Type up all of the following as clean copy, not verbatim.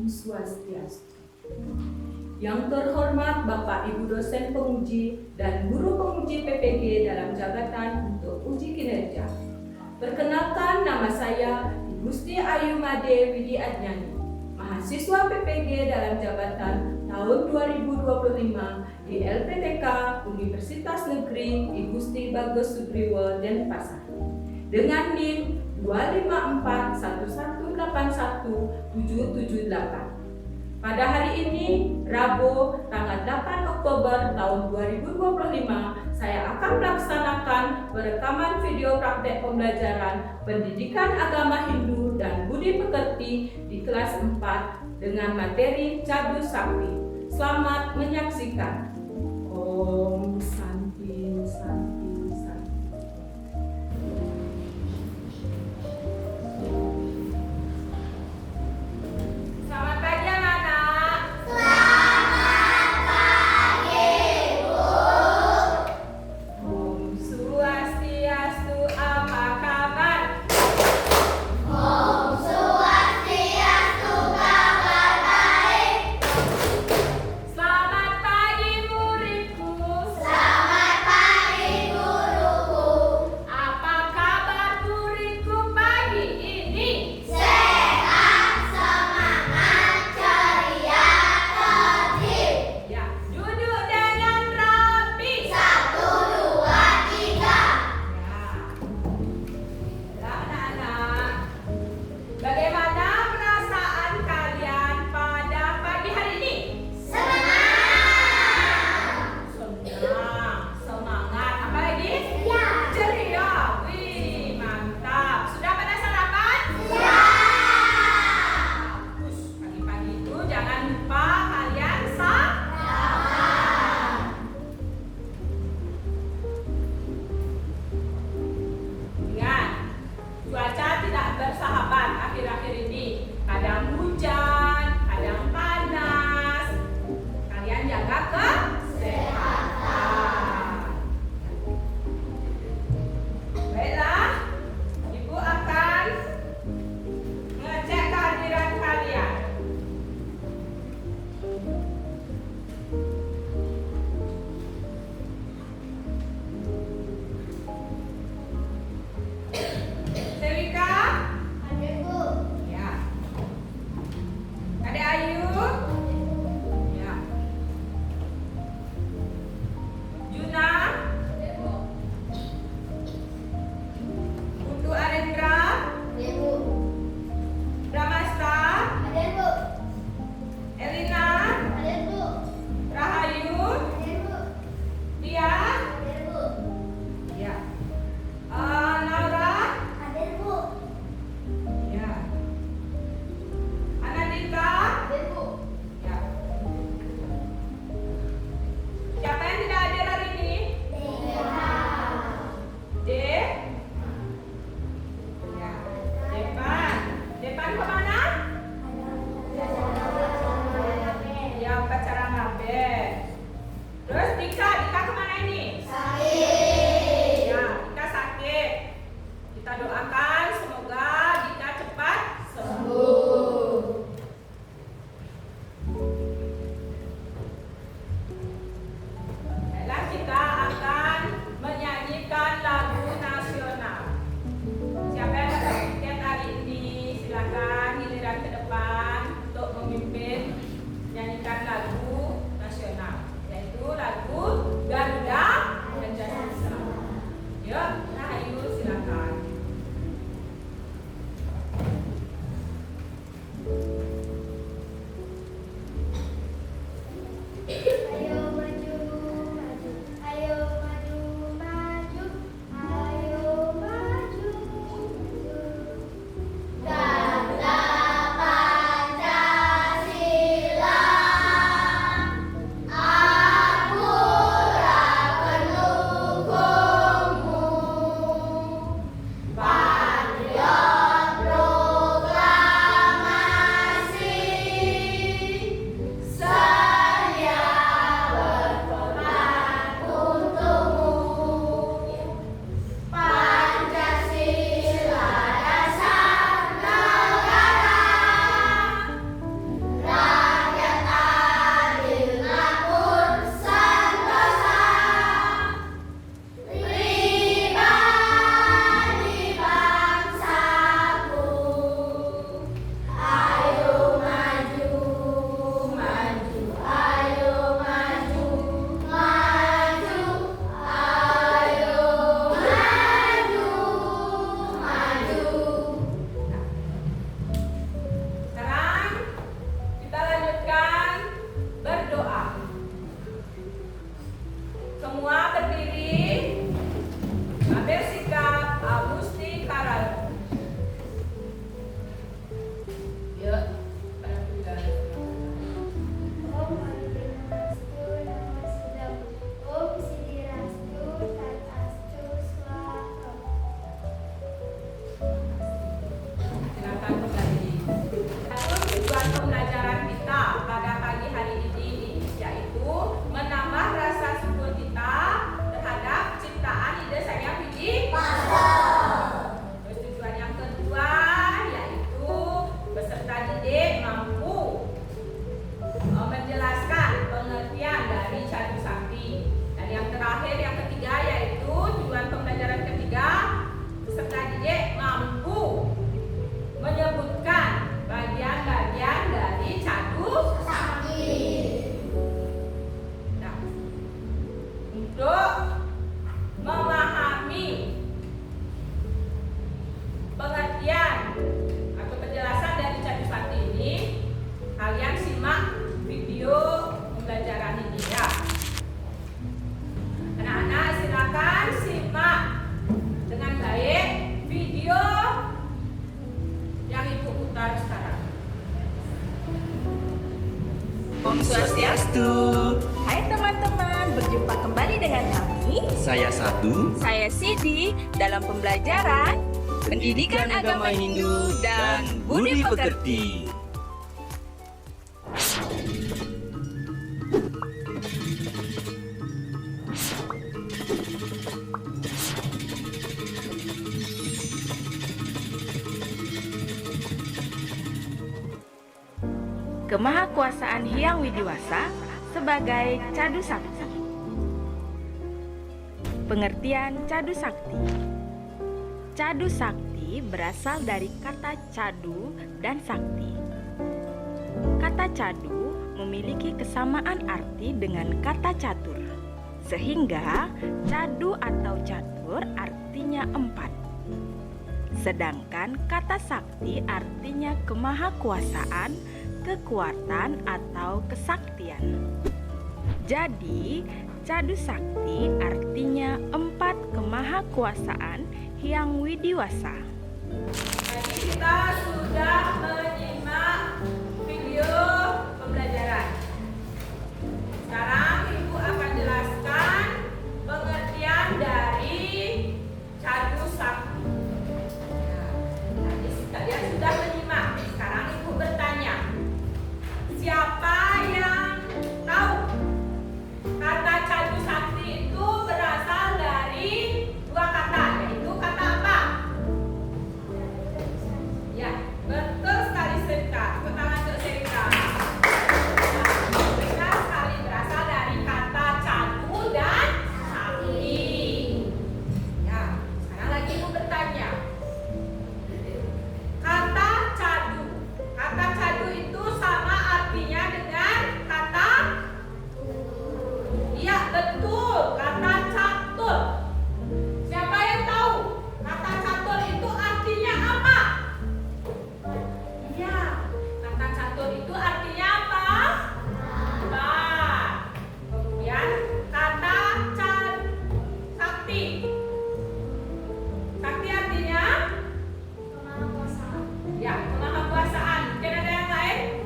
Swastiastu. Yang terhormat Bapak Ibu dosen penguji dan guru penguji PPG dalam jabatan untuk uji kinerja. Perkenalkan, nama saya Gusti Ayu Made Widi Adnyani, mahasiswa PPG dalam jabatan tahun 2025 di LPTK Universitas Negeri I Gusti Bagus Subriwo Denpasar dengan NIM 25411817778. Pada hari ini, Rabu, tanggal 8 Oktober tahun 2025, saya akan melaksanakan perekaman video praktek pembelajaran Pendidikan Agama Hindu dan Budi Pekerti di kelas 4 dengan materi Cadu Sakti. Selamat menyaksikan. Om Santi Santi Santi. Selamat pagi anak-anak. Selamat pagi, Bu. Om Swastiastu, apa kabar? Om Swastiastu, kabar baik. Selamat pagi muridku. Selamat pagi, menjelaskan pengertian dari Cadu Sakti. Dan yang terakhir, yang ketiga, yaitu tujuan pembelajaran ketiga, peserta didik mampu menyebutkan bagian-bagian dari Cadu Sakti. Nah, untuk memahami pengertian atau penjelasan dari Cadu Sakti ini, kalian simak video pembelajaran ini ya. Anak-anak silakan simak dengan baik video yang Ibu putar sekarang. Om Swastiastu. Hai teman-teman, berjumpa kembali dengan kami. Saya Satu. Saya Sidi dalam pembelajaran Pendidikan Agama Hindu dan Budi Pekerti. Kemahakuasaan Hyang Widiwasa sebagai Cadu Sakti. Pengertian Cadu Sakti. Cadu Sakti berasal dari kata cadu dan sakti. Kata cadu memiliki kesamaan arti dengan kata catur, sehingga cadu atau catur artinya 4. Sedangkan kata sakti artinya kemahakuasaan, kekuatan atau kesaktian. Jadi, Cadu Sakti artinya 4 kemahakuasaan Hyang Widiwasa. Tadi kita sudah menyimak video pembelajaran. Sekarang Ibu akan jelaskan pengertian dari Cadu Sakti. Tadi kalian sudah menyimak. Sekarang Ibu bertanya, siapa yang tahu kata Cadu Sakti itu berasal dari 2 kata, yaitu kata apa? Ya, betul sekali Serika. Tepuk tangan untuk Serika. Benar sekali, berasal dari kata cadu dan sakti. Ya, sekarang lagi Ibu bertanya. Kata cadu itu sama artinya dengan kata? Iya, betul, kata catur. Siapa yang tahu kata catur itu artinya apa? Iya, kata catur itu artinya apa? Empat. Kemudian kata sakti. Sakti artinya? Ya, kemahakuasaan. Mungkin ada yang lain?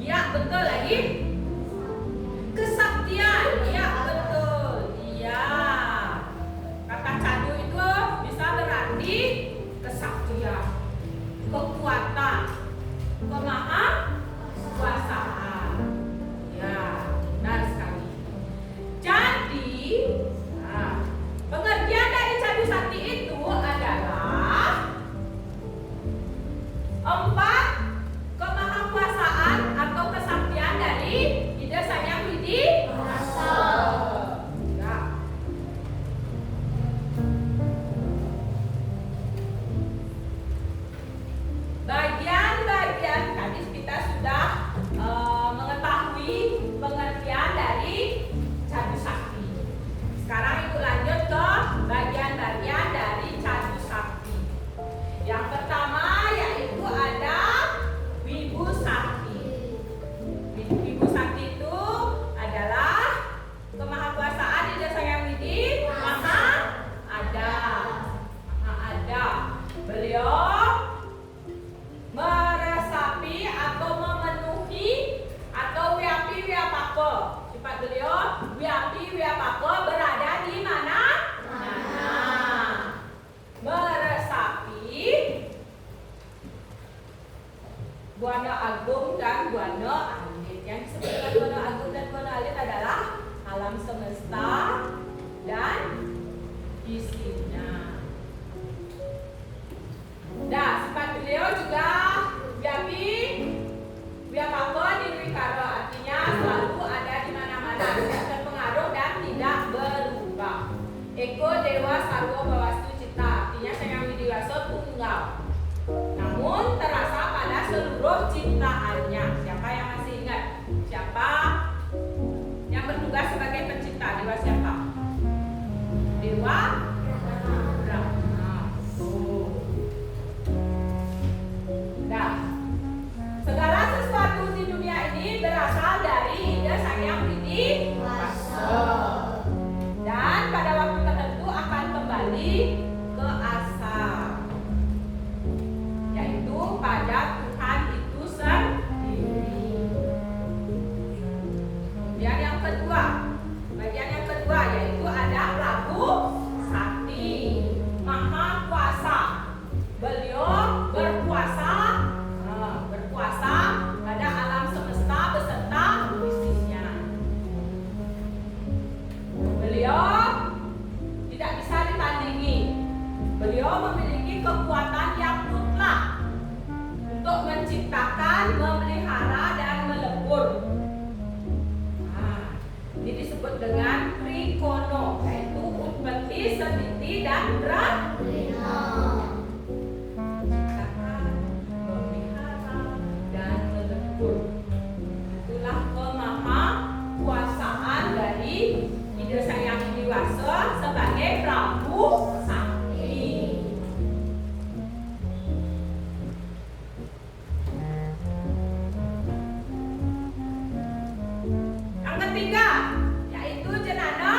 Ya, betul lagi. Kesaktian. Ya, betul. Iya. Kata cadu itu bisa berarti kesaktian, kekuatan, kemahakuasaan. Ya, benar sekali. Jadi, pengertian dari Cadu Sakti itu adalah 4 kemahakuasaan atau kesaktian dari Ida Hyang Widiwasa. Ya. Bagian-bagian tadi kita sudah mengetahui pengertian dari Cadu Sakti. Sekarang Ibu lanjut ke bagian-bagian dari Cadu Sakti. Yang pertama yaitu ada Wibu Sakti. Wibu Sakti itu adalah kemahakuasaan Ida Hyang Widiwasa ada. Beliau meresapi atau memenuhi atau wiapi wiapako. Sifat beliau wiapi wiapako berada di mana? Meresapi Buana Agung dan Buana Alit. Yang disebut dengan Buana Agung dan Buana Alit adalah alam semesta dan isinya. Nah, sifat beliau juga wiapi wiapako diberikan Yang ketiga, yaitu jenana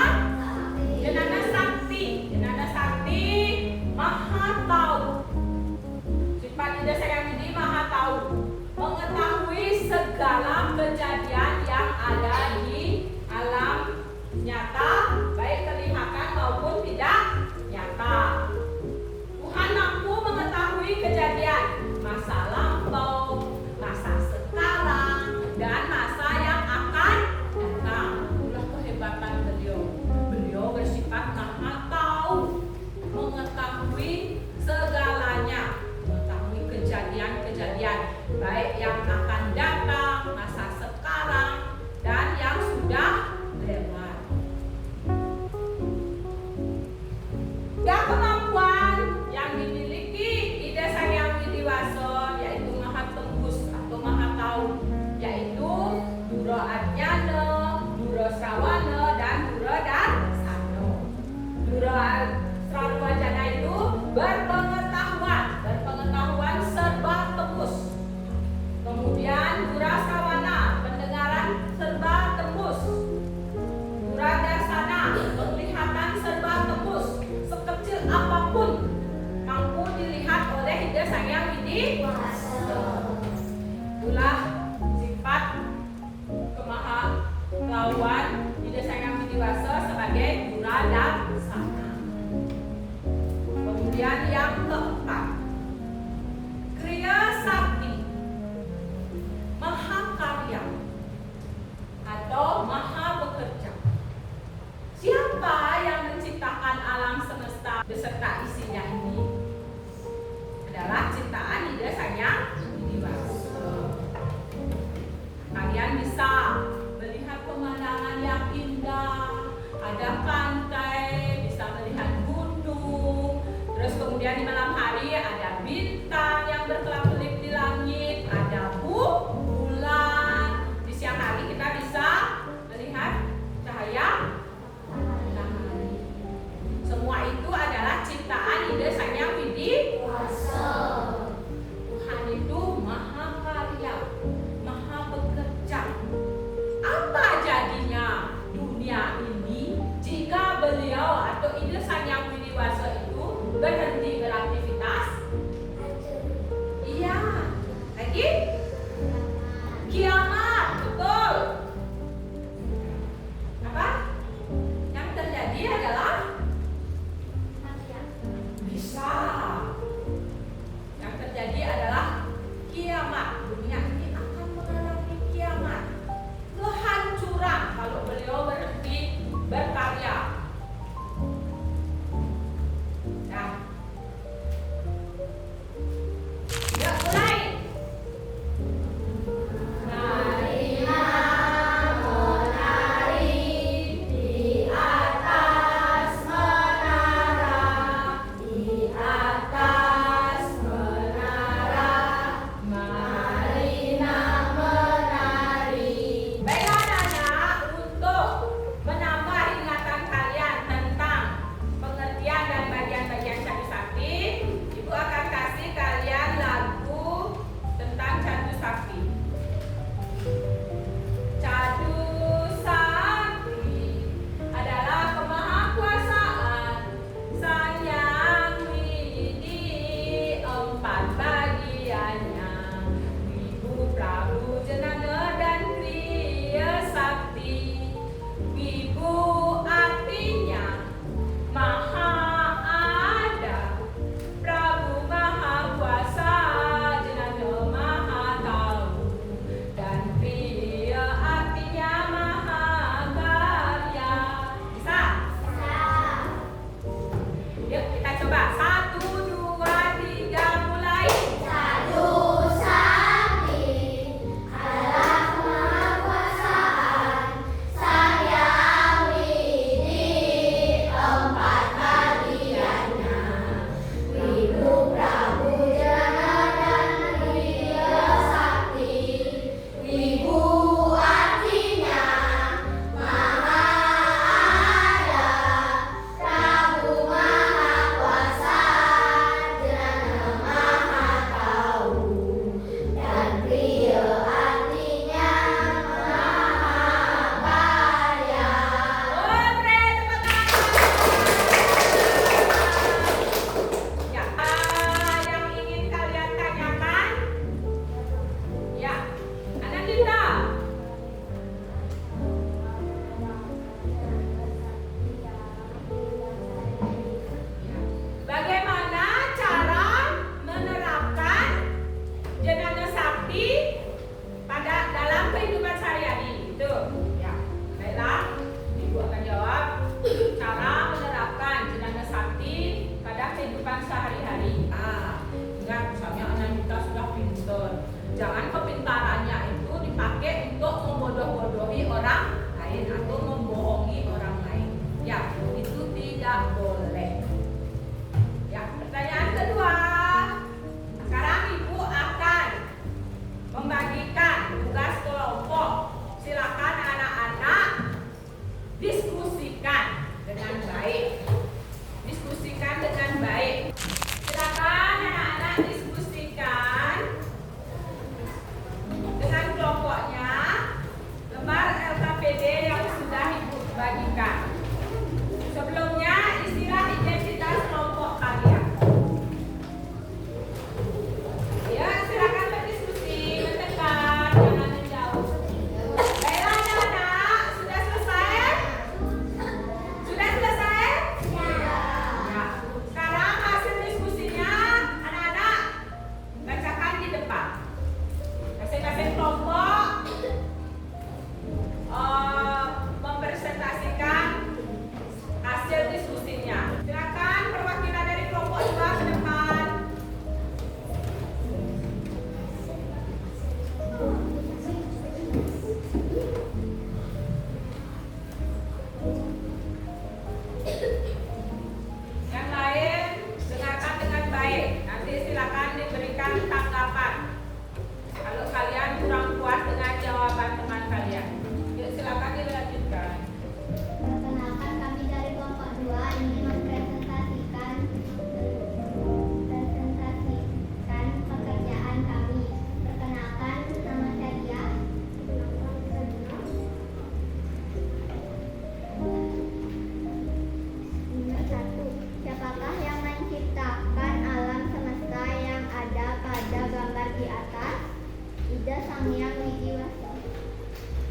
sakti. Jenana sakti maha tahu. Sifat ide saya ini maha tahu, mengetahui segala kejadian yang ada di alam nyata, baik kelihatan maupun tidak nyata. Tuhan mampu mengetahui kejadian masa lampau, masa sekarang, dan masa yang akan datang.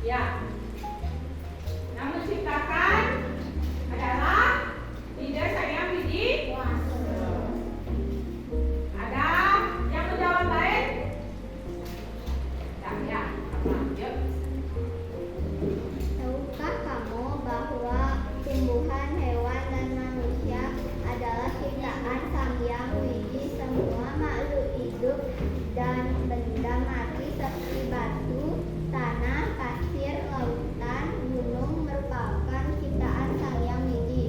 Ya. Yang menciptakan adalah Ida Sang Widi. Ada yang menjawab lain? Tidak ya. Apa? Yuk. Tahukah kamu bahwa tumbuhan, hewan, dan manusia adalah ciptaan Sang Hyang Widi? Semua makhluk hidup dan benda mati seperti batu, tanah, pasir, lautan, gunung merupakan ciptaan Sang Hyang Widi.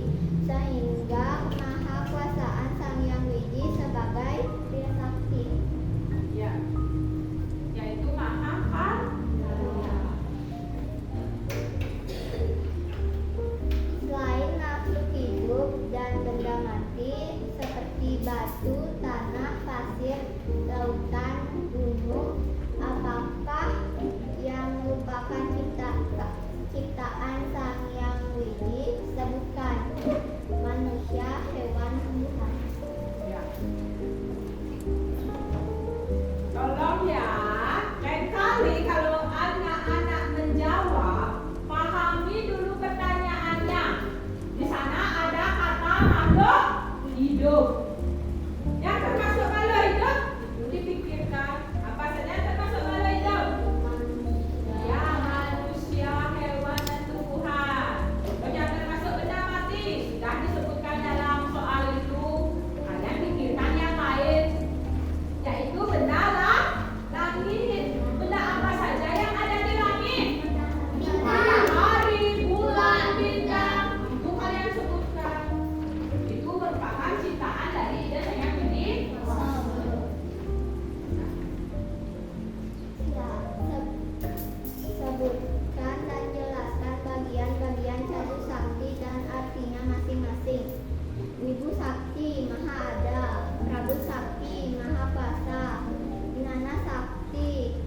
Sehingga mahakuasaan Sang Hyang Widi sebagai Tria Sakti. Ya. Yaitu Maha Karya. Selain makhluk hidup dan benda mati seperti batu, tanah, pasir, lautan, gunung, apakah yang merupakan ciptaan Sang Hyang Widi? Sebutkan. Manusia, hewan, tumbuhan. Ya. Tolong ya, lain kali kalau anak-anak menjawab, pahami dulu pertanyaannya. Di sana ada kata makhluk hidup. Yang termasuk makhluk hidup, itu dipikirkan. Apa saja yang termasuk makhluk hidup? Ya, manusia, hewan, dan tumbuhan. Yang termasuk benda mati, sudah disebutkan dalam soal itu. Kalian pikirkan yang lain, yaitu benda langit. Benda apa saja yang ada di langit? Matahari, bulan, bintang, itu kalian sebutkan. Itu merupakan ciptaan dari Ida Sang Hyang Widi. Ya, sebutkan dan jelaskan bagian-bagian Catur Sakti dan artinya masing-masing. Wibu Sakti, Maha Ada. Prabu Sakti, Maha Kuasa. Gnana Sakti,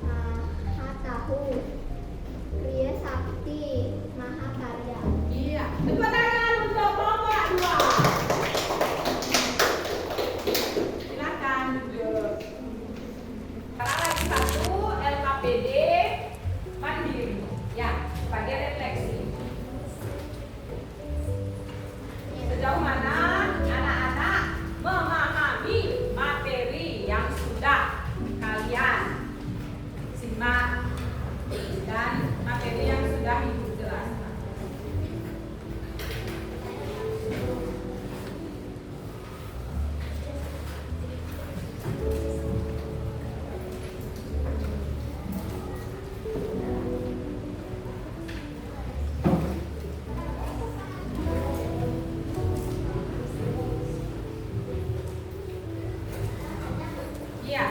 Maha Tahu. Kriya Sakti, Maha Karya. Iya, tepuk tangan untuk kelompok 2. Silakan duduk. Sekarang lagi satu LKPD mandiri. Ya, sebagai refleksi. Sejauh mana anak-anak memahami materi yang sudah kalian simak dan materi yang sudah Ibu jelaskan? Iya.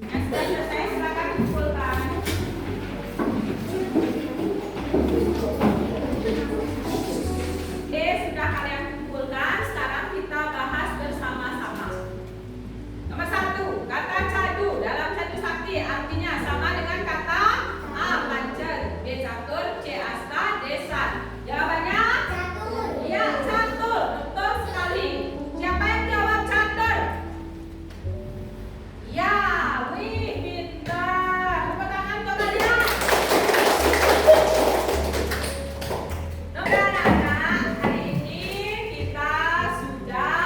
Yang sudah selesai silakan kumpulkan. Oke, sudah kalian kumpulkan. Sekarang kita bahas bersama-sama. Nomor 1, kata cadu dalam Cadu Sakti artinya sama dengan kata A. Pancen, B. Catur, C. Asta, D. Sat. Jawabannya? Catur. Iya, catur. Betul sekali. Siapa yang jawab catur? Ya, wih, pintar. Tepuk tangan untuk kalian. Oke anak-anak, hari ini kita sudah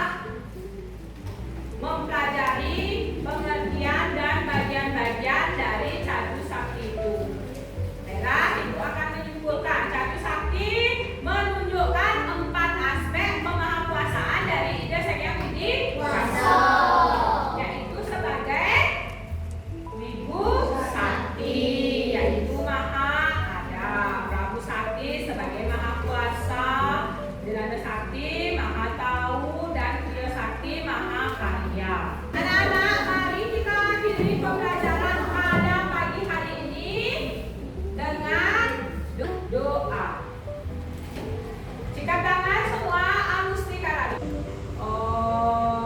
mempelajari pengertian dan bagian-bagian dari Cadu Sakti itu. Baiklah, Ibu akan menyimpulkan Cadu Sakti menunjukkan 4 aspek pemahakuasaan dari Ida Sang Hyang Widi Wasa, yaitu sebagai Wibu Sakti, yaitu Maha Ada. Prabu Sakti sebagai Maha Kuasa, Gnana Sakti Maha Tahu, dan Kriya Sakti Maha Karya. Anak-anak, mari kita akhiri pembelajaran pada pagi hari ini dengan doa. Jika tangan semua alustikara. Oh.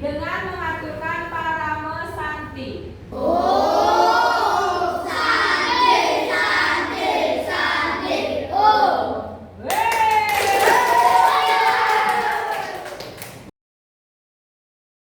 dengan mengatakan